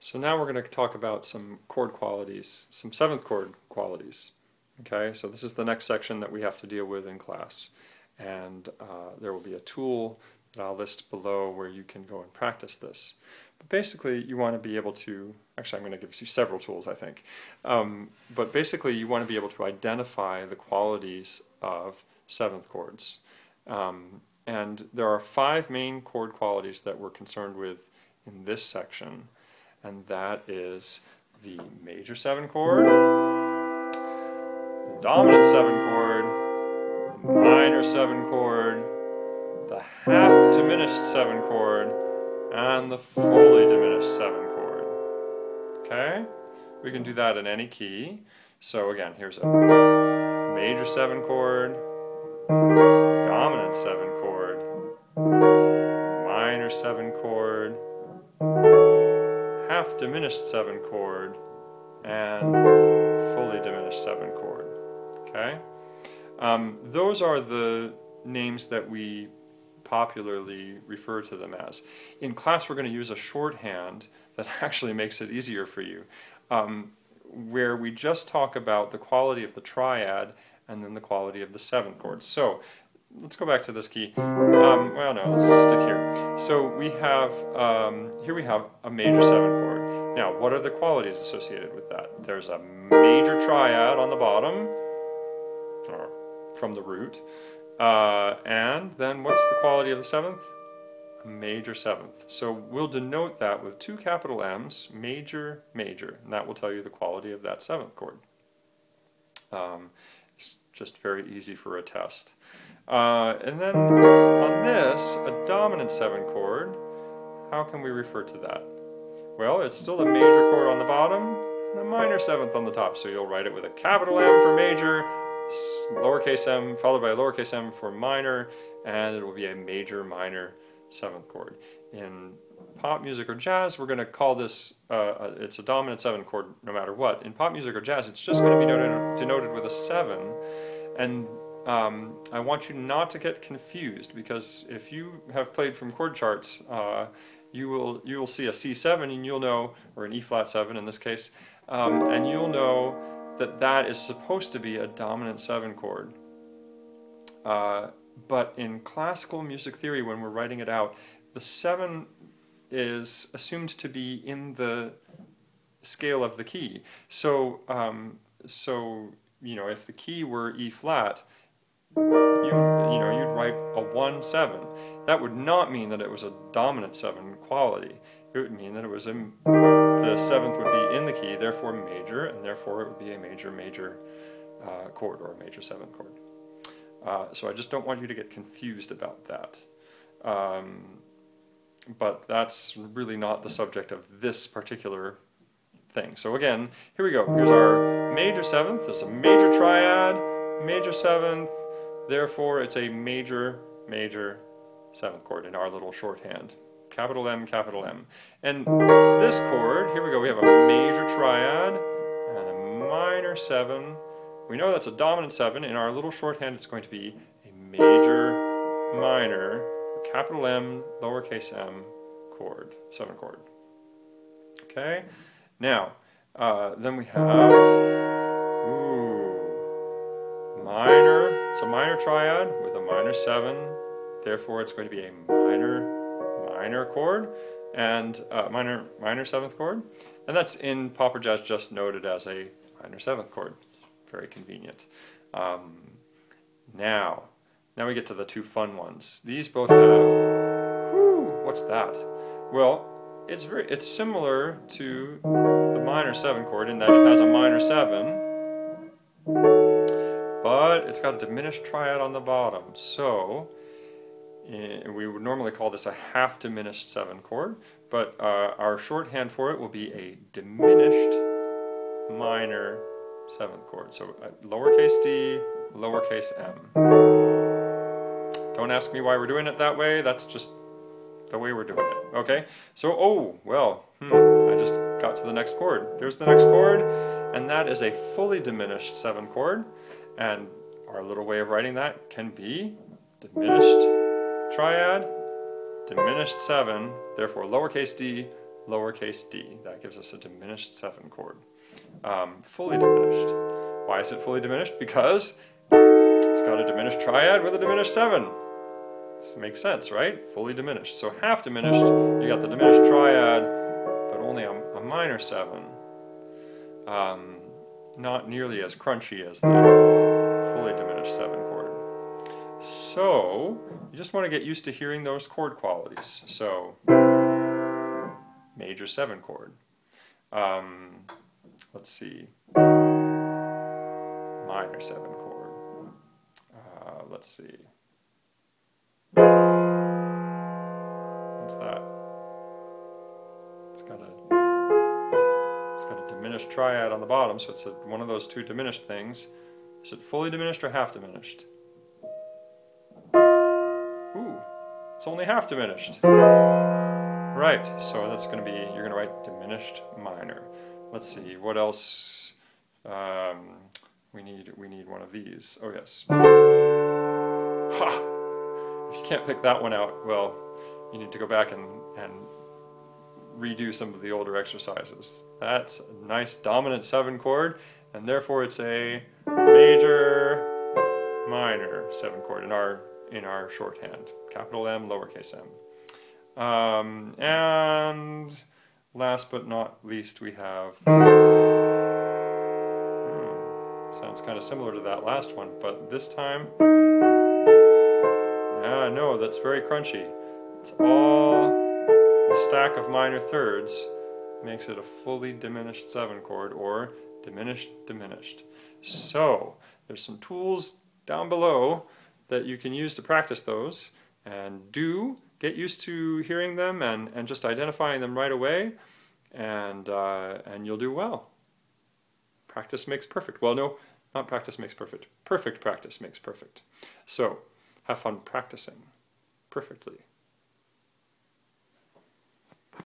So now we're going to talk about some chord qualities, some seventh chord qualities. Okay, so this is the next section that we have to deal with in class. And there will be a tool that I'll list below where you can go and practice this. But basically you want to be able to, actually I'm going to give you several tools I think, but basically you want to be able to identify the qualities of seventh chords. And there are 5 main chord qualities that we're concerned with in this section. And that is the major 7 chord, the dominant 7 chord, the minor 7 chord, the half diminished 7 chord, and the fully diminished 7 chord. Okay? We can do that in any key. So again, here's a major 7 chord, dominant 7 chord, minor 7 chord, half diminished 7 chord, and fully diminished 7 chord. Okay? Those are the names that we popularly refer to them as. In class we're going to use a shorthand that actually makes it easier for you, where we just talk about the quality of the triad and then the quality of the 7th chord. So let's go back to this key. Well, no, let's just stick here. So we have, here we have a major 7 chord. Now, what are the qualities associated with that? There's a major triad on the bottom, or from the root, and then what's the quality of the 7th? A major 7th. So we'll denote that with 2 capital M's, major, major, and that will tell you the quality of that 7th chord. It's just very easy for a test. And then on this, a dominant 7 chord, how can we refer to that? Well, it's still a major chord on the bottom and a minor 7th on the top. So you'll write it with a capital M for major, lowercase m followed by a lowercase m for minor, and it will be a major minor 7th chord. In pop music or jazz, we're going to call this, it's a dominant 7 chord no matter what. In pop music or jazz, it's just going to be denoted with a 7. And I want you not to get confused, because if you have played from chord charts, you will see a C7 and you'll know, or an E flat 7 in this case, and you'll know that that is supposed to be a dominant 7 chord. But in classical music theory, when we're writing it out, the 7 is assumed to be in the scale of the key. So, you know, if the key were E flat, you'd write a 1-7. That would not mean that it was a dominant 7 quality. It would mean that it was the 7th would be in the key, therefore major, and therefore it would be a major, major chord, or a major 7th chord. So I just don't want you to get confused about that. But that's really not the subject of this particular thing. So again, here we go. Here's our major 7th. There's a major triad, major 7th. Therefore, it's a major, major 7th chord in our little shorthand. Capital M, capital M. And this chord, here we go, we have a major triad and a minor 7. We know that's a dominant 7. In our little shorthand, it's going to be a major, minor, capital M, lowercase m chord, 7 chord. Okay? Now, then we have, minor, it's a minor triad with a minor 7, therefore it's going to be a minor chord, and minor 7th chord, and that's in pop or jazz just noted as a minor 7th chord. Very convenient. Now we get to the 2 fun ones. These both have, what's that? Well, it's similar to the minor 7 chord in that it has a minor 7, but it's got a diminished triad on the bottom. So we would normally call this a half diminished 7 chord, but our shorthand for it will be a diminished minor 7th chord. So lowercase d, lowercase m. Don't ask me why we're doing it that way, that's just the way we're doing it. Okay? So, I just got to the next chord. There's the next chord, and that is a fully diminished 7 chord. And our little way of writing that can be diminished triad, diminished 7, therefore lowercase d, lowercase d. That gives us a diminished 7 chord. Fully diminished. Why is it fully diminished? Because it's got a diminished triad with a diminished 7. This makes sense, right? Fully diminished. So half diminished, you got the diminished triad, but only a minor 7. Not nearly as crunchy as the fully diminished 7 chord. So you just want to get used to hearing those chord qualities. So major 7 chord. Let's see. Minor 7 chord. Let's see. What's that? It's got a diminished triad on the bottom, so it's one of those two diminished things. Is it fully diminished or half diminished? Ooh, it's only half diminished. Right, so that's going to be, you're going to write diminished minor. Let's see, what else? We need one of these. Oh yes. Ha! If you can't pick that one out, well, you need to go back and redo some of the older exercises. That's a nice dominant 7 chord, and therefore it's a major minor 7 chord in our shorthand. Capital M, lowercase m. And last but not least, we have, sounds kind of similar to that last one, but this time, no, that's very crunchy. It's all a stack of minor thirds, makes it a fully diminished 7 chord, or diminished. So there's some tools down below that you can use to practice those, and do get used to hearing them and just identifying them right away, and you'll do well. Practice makes perfect. Well, no, not practice makes perfect. Perfect practice makes perfect. So have fun practicing perfectly.